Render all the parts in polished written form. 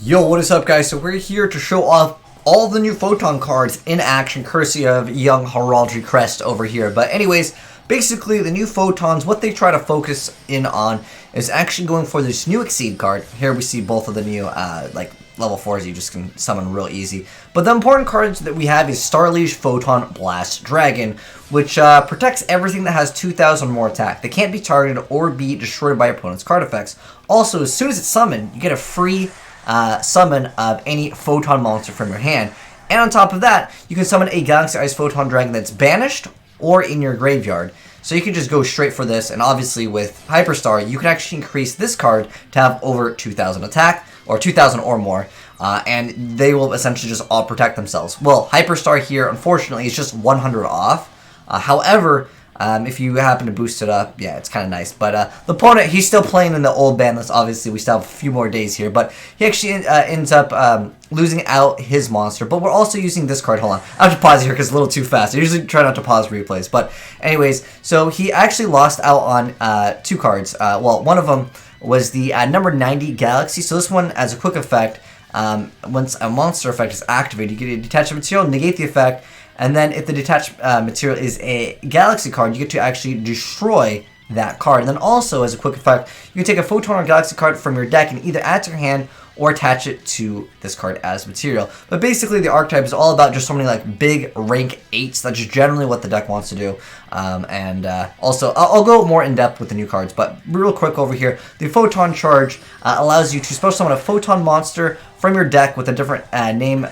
Yo, what is up, guys? So we're here to show off all the new Photon cards in action, courtesy of Young Heraldry Crest over here. But anyways, basically the new Photons, what they try to focus in on is actually going for this new Exceed card. Here we see both of the new like level 4s you just can summon real easy. But the important cards that we have is Starliege Photon Blast Dragon, which protects everything that has 2,000 more attack. They can't be targeted or be destroyed by opponent's card effects. Also, as soon as it's summoned, you get a free summon of any Photon monster from your hand. And on top of that, you can summon a Galaxy Ice Photon Dragon that's banished or in your graveyard. So you can just go straight for this, and obviously with Hyperstar, you can actually increase this card to have over 2,000 attack, or 2,000 or more, and they will essentially just all protect themselves. Well, Hyperstar here, unfortunately, is just 100 off. However, if you happen to boost it up, yeah, it's kind of nice. But the opponent, he's still playing in the old ban list. Obviously, we still have a few more days here. But he actually ends up losing out his monster. But we're also using this card. Hold on. I have to pause here because it's a little too fast. I usually try not to pause replays. But anyways, so he actually lost out on 2 cards. Well, one of them was the number 90 Galaxy. So this one, as a quick effect, once a monster effect is activated, you get a detached material, negate the effect. And then if the detached material is a Galaxy card, you get to actually destroy that card. And then also, as a quick effect, you can take a Photon or Galaxy card from your deck and either add to your hand or attach it to this card as material. But basically, the archetype is all about just summoning like big rank 8s. That's just generally what the deck wants to do. Also, I'll go more in depth with the new cards, but real quick over here, the Photon Charge allows you to special summon a Photon monster from your deck with a different name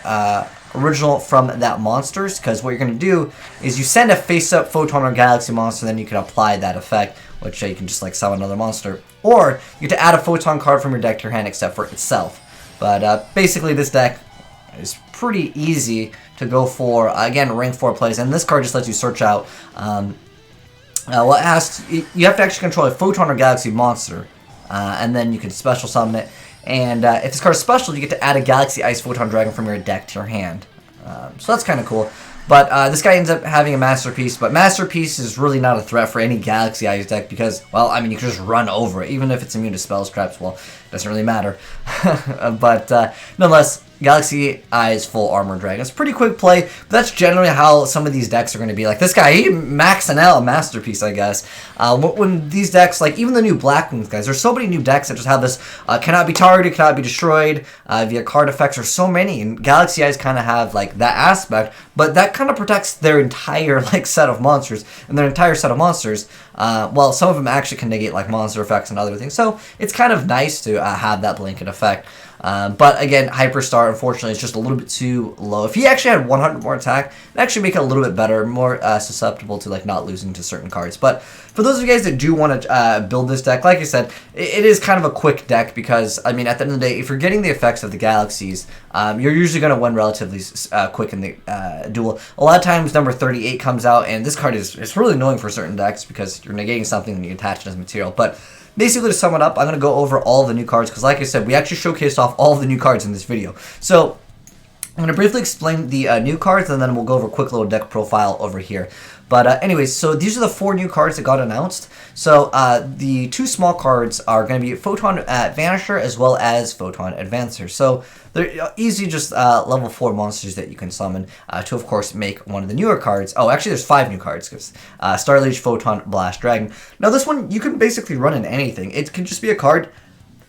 original from that monsters, because what you're going to do is you send a face-up Photon or Galaxy monster, then you can apply that effect, which you can just like summon another monster, or you get to add a Photon card from your deck to your hand except for itself. But basically this deck is pretty easy to go for, again, rank 4 plays, and this card just lets you search out well, you have to actually control a Photon or Galaxy monster, and then you can special summon it. And if this card is special, you get to add a Galaxy Ice Photon Dragon from your deck to your hand. So that's kind of cool. But this guy ends up having a Masterpiece. But Masterpiece is really not a threat for any Galaxy Ice deck because, well, I mean, you can just run over it. Even if it's immune to spells, traps, well, it doesn't really matter. But nonetheless, Galaxy Eyes Full Armor Dragon. It's a pretty quick play, but that's generally how some of these decks are going to be. Like this guy, he maxing out a Masterpiece, I guess. When these decks, like even the new Black Wings guys, there's so many new decks that just have this cannot be targeted, cannot be destroyed via card effects. There's so many, and Galaxy Eyes kind of have like that aspect, but that kind of protects their entire like set of monsters, and their entire set of monsters. Well, some of them actually can negate like monster effects and other things, so it's kind of nice to have that blanket effect. But again, Hyperstar, unfortunately, is just a little bit too low. If he actually had 100 more attack, it'd actually make it a little bit better, more susceptible to like not losing to certain cards. But for those of you guys that do want to build this deck, like I said, it is kind of a quick deck because, I mean, at the end of the day, if you're getting the effects of the Galaxies, you're usually going to win relatively quick in the duel. A lot of times, number 38 comes out, and this card is really annoying for certain decks because you're negating something and you attach it as material. But basically, to sum it up, I'm going to go over all the new cards because, like I said, we actually showcased off all the new cards in this video. So, I'm going to briefly explain the new cards, and then we'll go over a quick little deck profile over here. But anyways, so these are the 4 new cards that got announced. So the 2 small cards are going to be Photon Vanisher as well as Photon Advancer. So they're easy, just level 4 monsters that you can summon to, of course, make one of the newer cards. Oh, actually, there's 5 new cards because Starliege Photon Blast Dragon. Now, this one you can basically run in anything. It can just be a card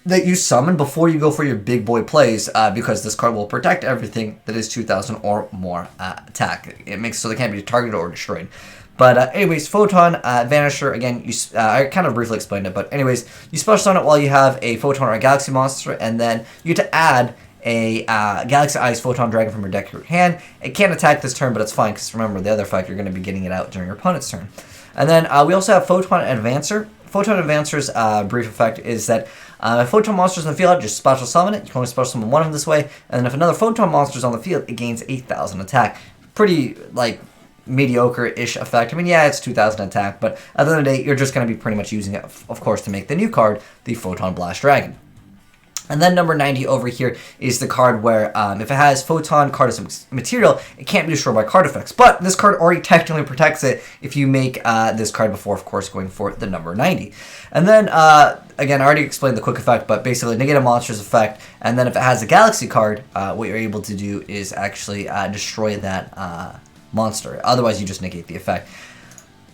that you summon before you go for your big boy plays, because this card will protect everything that is 2,000 or more attack. It makes so they can't be targeted or destroyed. But anyways, Photon Vanisher, again, I kind of briefly explained it, but anyways, you special summon it while you have a Photon or a Galaxy monster, and then you get to add a Galaxy Ice Photon Dragon from your deck to your hand. It can't attack this turn, but it's fine, because remember, the other effect, you're going to be getting it out during your opponent's turn. And then we also have Photon Advancer. Photon Advancer's brief effect is that if Photon monster's in the field, just special summon it. You can only special summon one of them this way. And then if another Photon monster's on the field, it gains 8,000 attack. Pretty, like, mediocre-ish effect. I mean, yeah, it's 2,000 attack, but at the end of the day, you're just going to be pretty much using it, of course, to make the new card, the Photon Blast Dragon. And then number 90 over here is the card where if it has Photon card as material, it can't be destroyed by card effects. But this card already technically protects it if you make this card before, of course, going for the number 90. And then, again, I already explained the quick effect, but basically negate a monster's effect. And then if it has a Galaxy card, what you're able to do is actually destroy that monster. Otherwise, you just negate the effect.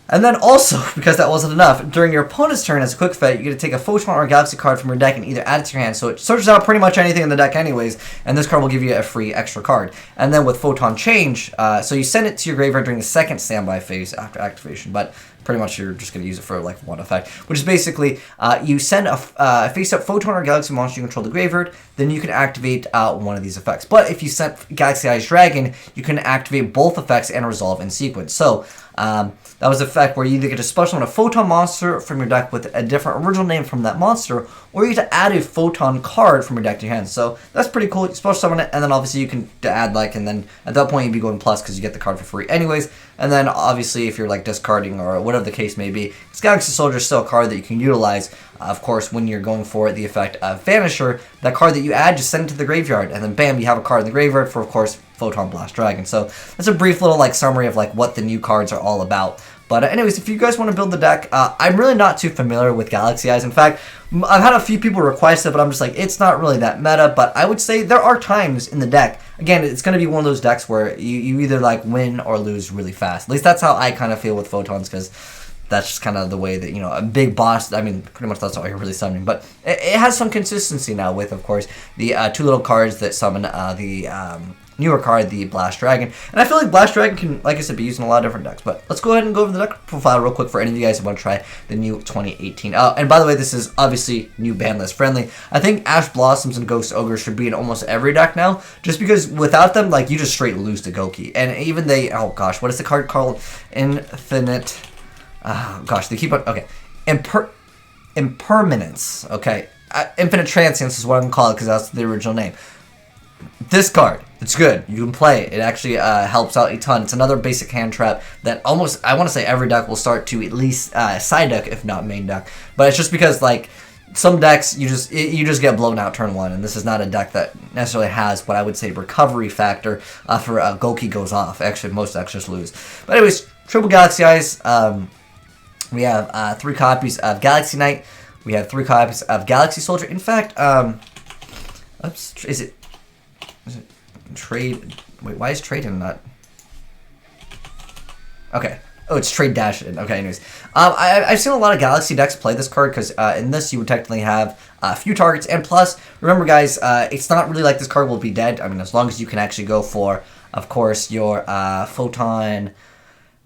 And then also, because that wasn't enough, during your opponent's turn as a quick effect, you get to take a Photon or a Galaxy card from your deck and either add it to your hand. So it searches out pretty much anything in the deck anyways, and this card will give you a free extra card. And then with Photon Change, so you send it to your graveyard during the second standby phase after activation, but pretty much you're just going to use it for like one effect, which is basically you send a face-up Photon or Galaxy monster you control the graveyard, then you can activate one of these effects. But if you sent AzneyesWhitedragon, you can activate both effects and resolve in sequence. So that was an effect where you either get to special summon a Photon monster from your deck with a different original name from that monster, or you get to add a Photon card from your deck to your hand. So that's pretty cool. You special summon it, and then obviously you can add like, and then at that point you'd be going plus because you get the card for free anyways. And then obviously if you're like discarding or whatever the case may be, this Galaxy Soldier is still a card that you can utilize. Of course, when you're going for the effect of Vanisher, that card that you add, just send it to the graveyard, and then bam, you have a card in the graveyard for, of course, Photon Blast Dragon. So that's a brief little like summary of like what the new cards are all about. But anyways, if you guys want to build the deck, I'm really not too familiar with Galaxy Eyes. In fact, I've had a few people request it, but I'm just like, it's not really that meta. But I would say there are times in the deck, again, it's going to be one of those decks where you either like win or lose really fast. At least that's how I kind of feel with Photons, because that's just kind of the way that, you know, a big boss, I mean, pretty much that's all you're really summoning. But it has some consistency now with, of course, the two little cards that summon the newer card, the Blast Dragon. And I feel like Blast Dragon can, like I said, be used in a lot of different decks. But let's go ahead and go over the deck profile real quick for any of you guys who want to try the new 2018. And by the way, this is obviously new ban list friendly. I think Ash Blossoms and Ghost Ogre should be in almost every deck now, just because without them, like, you just straight lose to Goki. And even they, oh gosh, what is the card called? Infinite, gosh, they keep on, okay. Impermanence, okay. Infinite Transience is what I'm going to call it because that's the original name. This card, it's good. You can play it. It actually helps out a ton. It's another basic hand trap that almost, I want to say every deck will start to at least side deck, if not main deck. But it's just because, like, some decks, you just get blown out turn one, and this is not a deck that necessarily has what I would say recovery factor for Goki goes off. Actually, most decks just lose. But anyways, triple Galaxy Eyes. We have 3 copies of Galaxy Knight. We have 3 copies of Galaxy Soldier. In fact, oops, is it trade? Wait, why is trade in not? Okay. Oh, it's trade dash in. Okay, anyways. I've seen a lot of Galaxy decks play this card because in this you would technically have a few targets. And plus, remember guys, it's not really like this card will be dead. I mean, as long as you can actually go for, of course, your Photon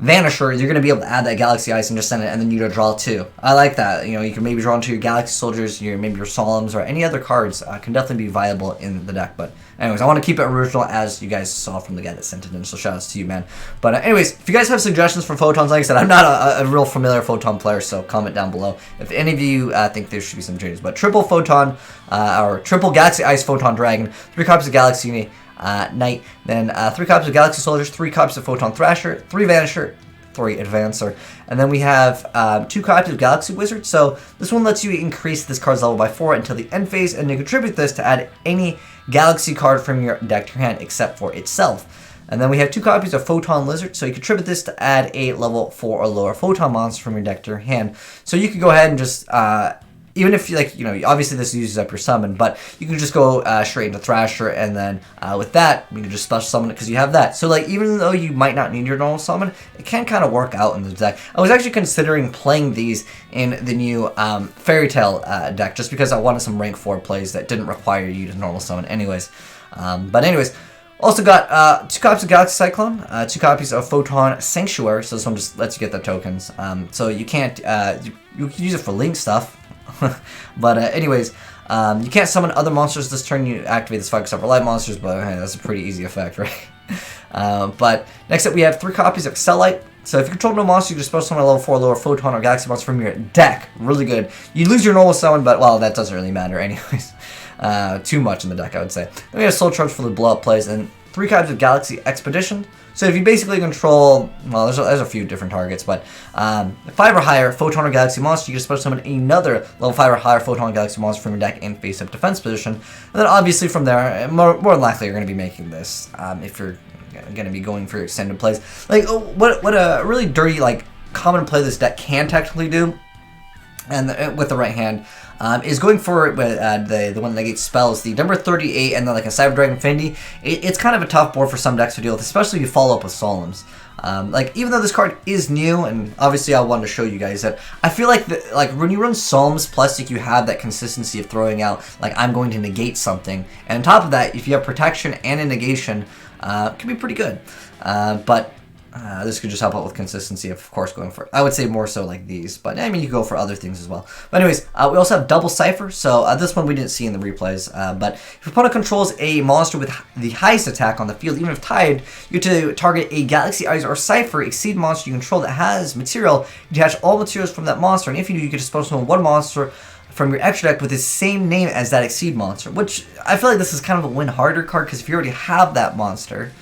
Vanisher, you're going to be able to add that Galaxy Ice and just send it, and then you draw 2. I like that. You know, you can maybe draw into your Galaxy Soldiers, maybe your Solemns, or any other cards can definitely be viable in the deck. But anyways, I want to keep it original, as you guys saw from the guy that sent it in, so shoutouts to you, man. But anyways, if you guys have suggestions for Photons, like I said, I'm not a real familiar Photon player, so comment down below if any of you think there should be some changes. But triple Photon, or triple Galaxy Ice Photon Dragon, 3 copies of Galaxy Knight, then 3 copies of Galaxy Soldiers, 3 copies of Photon Thrasher, 3 Vanisher, 3 Advancer, and then we have 2 copies of Galaxy Wizard. So this one lets you increase this card's level by 4 until the end phase, and you contribute this to add any Galaxy card from your deck to your hand except for itself. And then we have 2 copies of Photon Lizard, so you contribute this to add a level 4 or lower Photon monster from your deck to your hand. So you could go ahead and just even if, like, you know, obviously this uses up your summon, but you can just go straight into Thrasher, and then with that, you can just special summon it because you have that. So, like, even though you might not need your normal summon, it can kind of work out in the deck. I was actually considering playing these in the new Fairy Tale deck, just because I wanted some rank 4 plays that didn't require you to normal summon anyways. But anyways, also got 2 copies of Galaxy Cyclone, 2 copies of Photon Sanctuary, so this one just lets you get the tokens. So you can't, you can use it for link stuff. But anyways, you can't summon other monsters this turn. You activate this 5 except for light monsters, but hey, that's a pretty easy effect, right? But next up we have 3 copies of Cellite. So if you control no monster, you can special summon a level 4 lower Photon or Galaxy monster from your deck. Really good. You lose your normal summon, but well, that doesn't really matter anyways. Too much in the deck, I would say. Then we have Soul Charge for the blow up plays, and 3 copies of Galaxy Expedition. So if you basically control, well, there's a few different targets, but 5 or higher Photon or Galaxy monster, you can special summon another level 5 or higher Photon or Galaxy monster from your deck in face-up defense position. And then obviously from there, more than likely you're going to be making this if you're going to be going for extended plays. Like, what a really dirty, like, common play this deck can technically do, and with the right hand, is going for the one that negates spells, the number 38, and then like a CyberDragon Infinity. It's kind of a tough board for some decks to deal with, especially if you follow up with Solemns. Like, even though this card is new, and obviously I wanted to show you guys that, I feel like when you run Solemns plus, like, you have that consistency of throwing out, like, I'm going to negate something, and on top of that, if you have protection and a negation, it can be pretty good. But this could just help out with consistency, of course, going for, I would say more so like these, but I mean, you could go for other things as well. But anyways, we also have Double Cipher, so this one we didn't see in the replays, but if your opponent controls a monster with the highest attack on the field, even if tied, you get to target a Galaxy Eyes or Cipher Exceed monster you control that has material. You detach all materials from that monster, and if you do, you get to special summon 1 monster from your extra deck with the same name as that Exceed monster, which I feel like this is kind of a win harder card, because if you already have that monster,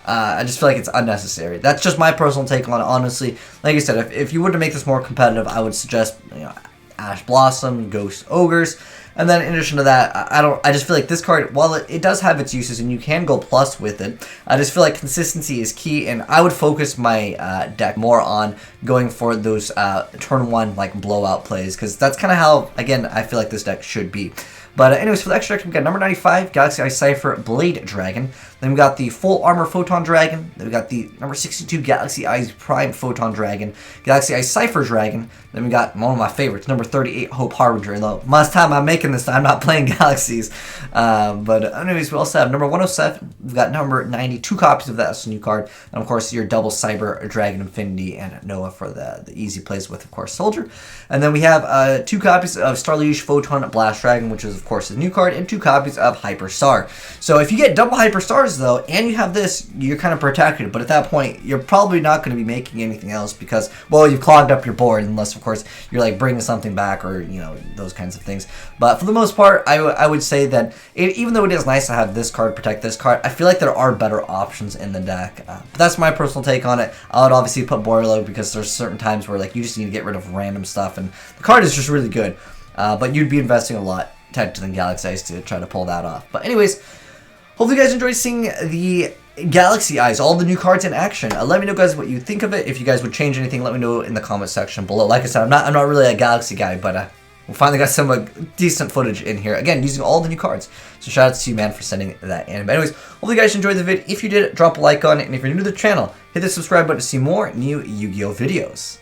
I just feel like it's unnecessary. That's just my personal take on it, honestly. Like I said, if you were to make this more competitive, I would suggest, you know, Ash Blossom, Ghost Ogres, and then in addition to that, I just feel like this card, while it does have its uses and you can go plus with it, I just feel like consistency is key, and I would focus my deck more on going for those turn 1 like blowout plays, because that's kind of how, again, I feel like this deck should be. But anyways, for the extra deck, we got number 95, Galaxy Eye Cipher Blade Dragon. Then we got the Full Armor Photon Dragon. Then we got the number 62 Galaxy Eyes Prime Photon Dragon. Galaxy Eye Cipher Dragon. Then we got one of my favorites, number 38 Hope Harbinger. Though most time I'm making this, I'm not playing Galaxies. But anyways, we also have number 107. We've got number 90, 2 copies of that. That's a new card. And of course, your double Cyber Dragon Infinity and Noah for the easy plays with, of course, Soldier. And then we have 2 copies of Starliege Photon Blast Dragon, which is, of course, a new card, and 2 copies of Hyperstar. So if you get double Hyperstars, though, and you have this, you're kind of protected. But at that point, you're probably not going to be making anything else because, well, you've clogged up your board, unless, of course, you're like bringing something back or, you know, those kinds of things. But for the most part, I would say that even though it is nice to have this card protect this card, I feel like there are better options in the deck. But that's my personal take on it. I would obviously put Boilerload because there's certain times where like you just need to get rid of random stuff, and the card is just really good. But you'd be investing a lot than Galaxy Eyes to try to pull that off. But anyways, hopefully you guys enjoyed seeing the Galaxy Eyes, all the new cards in action. Let me know, guys, what you think of it. If you guys would change anything, let me know in the comment section below. Like I said, I'm not really a Galaxy guy, but we finally got some decent footage in here. Again, using all the new cards. So shout out to you, man, for sending that in. But anyways, hopefully you guys enjoyed the vid. If you did, drop a like on it. And if you're new to the channel, hit the subscribe button to see more new Yu-Gi-Oh videos.